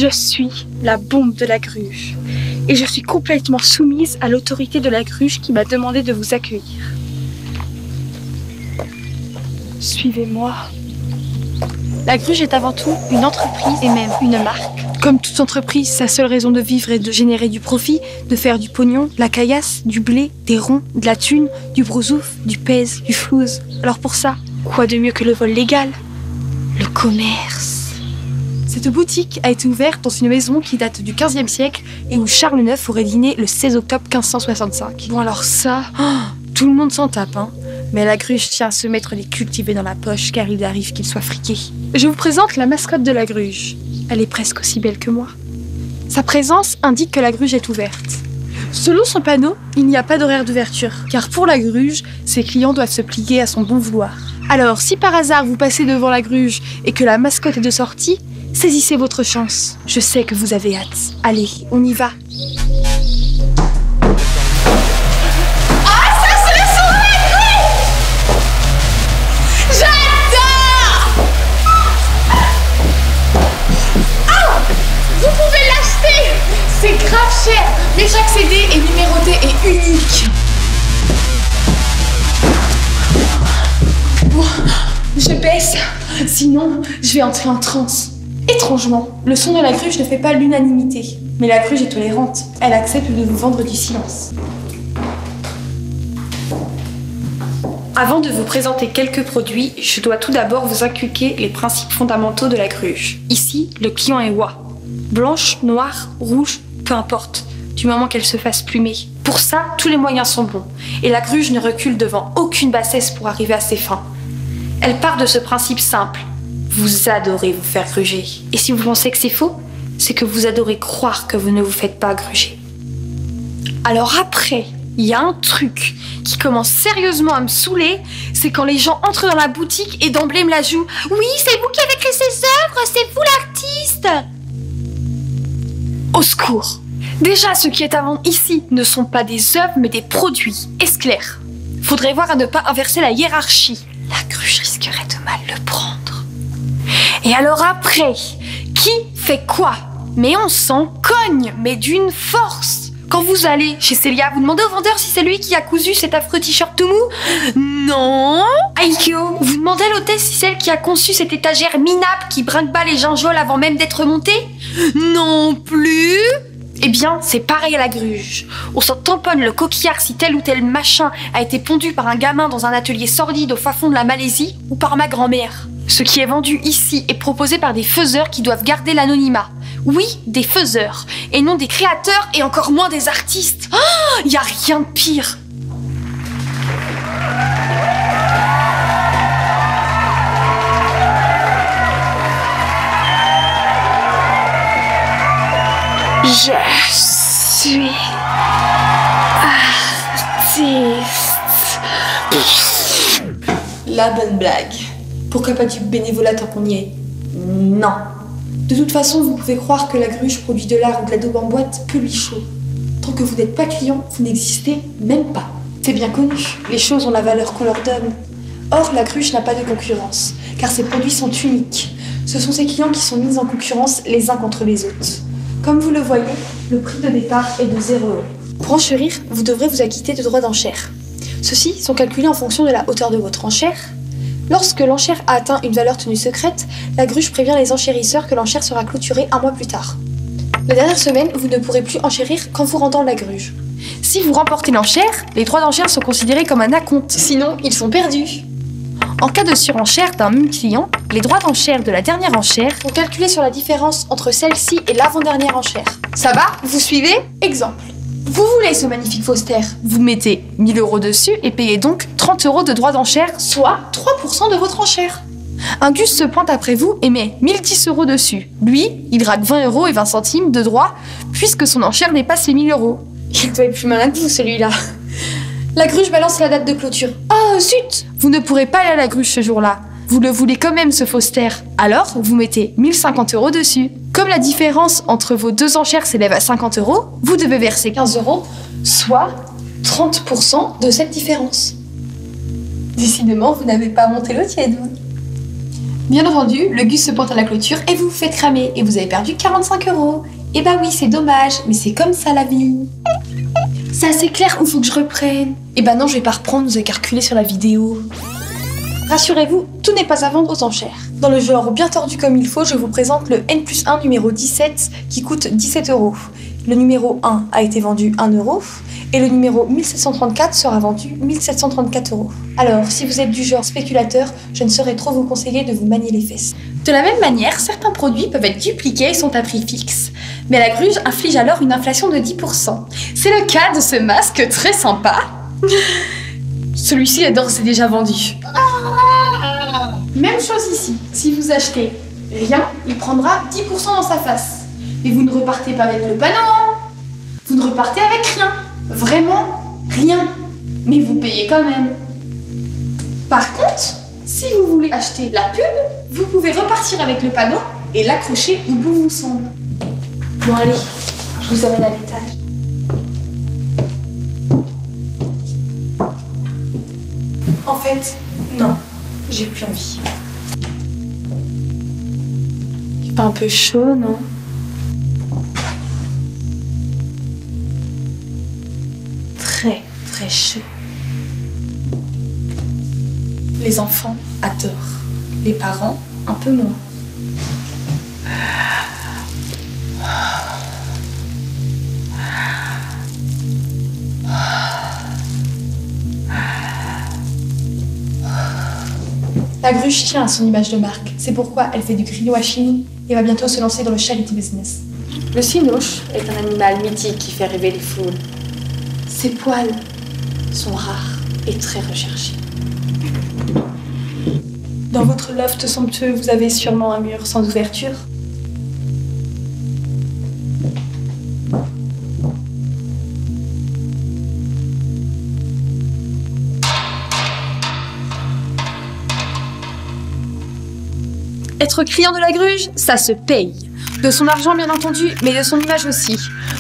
Je suis la bombe de la gruge. Et je suis complètement soumise à l'autorité de la gruge qui m'a demandé de vous accueillir. Suivez-moi. La gruge est avant tout une entreprise et même une marque. Comme toute entreprise, sa seule raison de vivre est de générer du profit, de faire du pognon, de la caillasse, du blé, des ronds, de la thune, du brousouf, du pèse, du flouze. Alors pour ça, quoi de mieux que le vol légal? Le commerce. Cette boutique a été ouverte dans une maison qui date du XVe siècle et où Charles IX aurait dîné le 16 octobre 1565. Bon alors ça, tout le monde s'en tape, hein. Mais la gruge tient à se mettre les cultivés dans la poche car il arrive qu'il soit friqué. Je vous présente la mascotte de la gruge. Elle est presque aussi belle que moi. Sa présence indique que la gruge est ouverte. Selon son panneau, il n'y a pas d'horaire d'ouverture, car pour la gruge, ses clients doivent se plier à son bon vouloir. Alors, si par hasard vous passez devant la gruge et que la mascotte est de sortie, saisissez votre chance. Je sais que vous avez hâte. Allez, on y va. C'est grave cher, mais chaque CD est numéroté et unique. Bon, je baisse, sinon je vais entrer en transe. Étrangement, le son de la gruge ne fait pas l'unanimité. Mais la gruge est tolérante, elle accepte de vous vendre du silence. Avant de vous présenter quelques produits, je dois tout d'abord vous inculquer les principes fondamentaux de la gruge. Ici, le client est roi. Blanche, noire, rouge, peu importe, du moment qu'elle se fasse plumer. Pour ça, tous les moyens sont bons. Et la gruge ne recule devant aucune bassesse pour arriver à ses fins. Elle part de ce principe simple. Vous adorez vous faire gruger. Et si vous pensez que c'est faux, c'est que vous adorez croire que vous ne vous faites pas gruger. Alors après, il y a un truc qui commence sérieusement à me saouler, c'est quand les gens entrent dans la boutique et d'emblée me la jouent. Oui, c'est vous qui avez créé ces œuvres, c'est vous l'artiste. Au secours. Déjà, ce qui est à vendre ici ne sont pas des œuvres, mais des produits. Est-ce clair? Faudrait voir à ne pas inverser la hiérarchie. La gruge risquerait de mal le prendre. Et alors après, qui fait quoi? Mais on s'en cogne, mais d'une force. Quand vous allez chez Célia, vous demandez au vendeur si c'est lui qui a cousu cet affreux t-shirt tout mou? Non. Aikyo, vous demandez à l'hôtesse si c'est elle qui a conçu cette étagère minable qui brinque-balle les gingoles avant même d'être montée? Non plus. Eh bien, c'est pareil à la gruge. On s'en tamponne le coquillard si tel ou tel machin a été pondu par un gamin dans un atelier sordide au fin fond de la Malaisie ou par ma grand-mère. Ce qui est vendu ici est proposé par des faiseurs qui doivent garder l'anonymat. Oui, des faiseurs, et non des créateurs et encore moins des artistes. Oh, y a rien de pire. Je suis artiste. La bonne blague. Pourquoi pas du bénévolat tant qu'on y est? Non. De toute façon, vous pouvez croire que la gruge produit de l'art ou de la daube en boîte que lui chaud. Tant que vous n'êtes pas client, vous n'existez même pas. C'est bien connu, les choses ont la valeur qu'on leur donne. Or, la gruge n'a pas de concurrence, car ses produits sont uniques. Ce sont ses clients qui sont mis en concurrence les uns contre les autres. Comme vous le voyez, le prix de départ est de 0 €. Pour enchérir, vous devrez vous acquitter de droits d'enchère. Ceux-ci sont calculés en fonction de la hauteur de votre enchère. Lorsque l'enchère a atteint une valeur tenue secrète, la gruge prévient les enchérisseurs que l'enchère sera clôturée 1 mois plus tard. La dernière semaine, vous ne pourrez plus enchérir qu'en vous rendant la gruge. Si vous remportez l'enchère, les droits d'enchère sont considérés comme un acompte, sinon ils sont perdus. En cas de surenchère d'un même client, les droits d'enchère de la dernière enchère sont calculés sur la différence entre celle-ci et l'avant-dernière enchère. Ça va? Vous suivez? Exemple. Vous voulez ce magnifique Foster? Vous mettez 1 000 € dessus et payez donc 30 € de droits d'enchère, soit 3% de votre enchère. Un Gus se pointe après vous et met 1010 € dessus. Lui, il drague 20 € et 20 centimes de droits puisque son enchère dépasse les 1 000 €. Il doit être plus malin que vous, celui-là. La gruge balance la date de clôture. Oh zut! Vous ne pourrez pas aller à la gruge ce jour-là. Vous le voulez quand même, ce Foster. Alors, vous mettez 1050 € dessus. Comme la différence entre vos deux enchères s'élève à 50 €, vous devez verser 15 €, soit 30% de cette différence. Décidément, vous n'avez pas monté le tiède, vous. Bien entendu, le Gus se porte à la clôture et vous vous faites cramer et vous avez perdu 45 €. Eh bah oui, c'est dommage, mais c'est comme ça la vie. C'est assez clair ou faut que je reprenne? Eh bah non, je vais pas reprendre, vous avez qu'à reculer sur la vidéo. Rassurez-vous, tout n'est pas à vendre aux enchères. Dans le genre bien tordu comme il faut, je vous présente le N+1 numéro 17 qui coûte 17 €. Le numéro 1 a été vendu 1 € et le numéro 1734 sera vendu 1734 €. Alors, si vous êtes du genre spéculateur, je ne saurais trop vous conseiller de vous manier les fesses. De la même manière, certains produits peuvent être dupliqués et sont à prix fixe. Mais la Gruge inflige alors une inflation de 10%. C'est le cas de ce masque très sympa. Celui-ci est d'ores et déjà vendu. Même chose ici. Si vous achetez rien, il prendra 10% dans sa face. Mais vous ne repartez pas avec le panneau. Vous ne repartez avec rien. Vraiment rien. Mais vous payez quand même. Par contre, si vous voulez acheter la pub, vous pouvez repartir avec le panneau et l'accrocher où bon vous semble. Bon allez, je vous amène à l'étage. En fait, non, j'ai plus envie. C'est pas un peu chaud, non? Très, très chaud. Les enfants adorent, les parents un peu moins. La Gruge tient à son image de marque. C'est pourquoi elle fait du greenwashing et va bientôt se lancer dans le charity business. Le cinoche est un animal mythique qui fait rêver les foules. Ses poils sont rares et très recherchés. Dans votre loft somptueux, vous avez sûrement un mur sans ouverture. Être client de la Gruge, ça se paye. De son argent bien entendu, mais de son image aussi.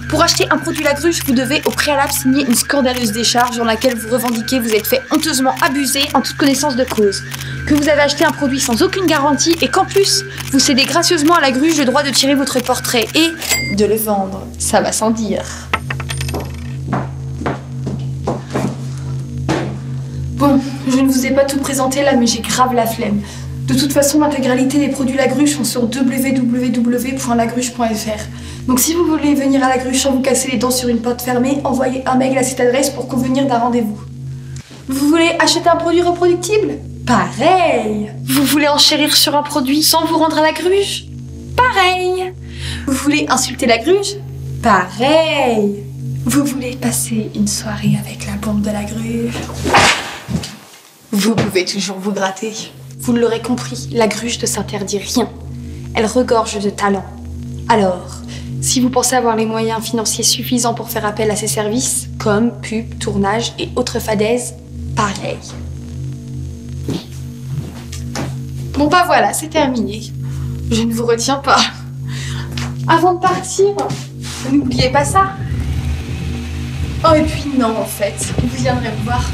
Pour acheter un produit La Gruge, vous devez au préalable signer une scandaleuse décharge dans laquelle vous revendiquez vous êtes fait honteusement abuser en toute connaissance de cause. Que vous avez acheté un produit sans aucune garantie et qu'en plus, vous cédez gracieusement à La Gruge le droit de tirer votre portrait et de le vendre. Ça va sans dire. Bon, je ne vous ai pas tout présenté là, mais j'ai grave la flemme. De toute façon, l'intégralité des produits La Gruge sont sur www.lagruge.fr. Donc si vous voulez venir à La Gruge sans vous casser les dents sur une porte fermée, envoyez un mail à cette adresse pour convenir d'un rendez-vous. Vous voulez acheter un produit reproductible? Pareil. Vous voulez enchérir sur un produit sans vous rendre à La Gruge? Pareil. Vous voulez insulter La Gruge? Pareil. Vous voulez passer une soirée avec la bombe de La Gruge? Vous pouvez toujours vous gratter. Vous l'aurez compris, La Gruge ne s'interdit rien. Elle regorge de talent. Alors, si vous pensez avoir les moyens financiers suffisants pour faire appel à ses services, comme pub, tournage et autres fadaises, pareil. Bon bah voilà, c'est terminé. Je ne vous retiens pas. Avant de partir, n'oubliez pas ça. Oh et puis non en fait, vous viendrez me voir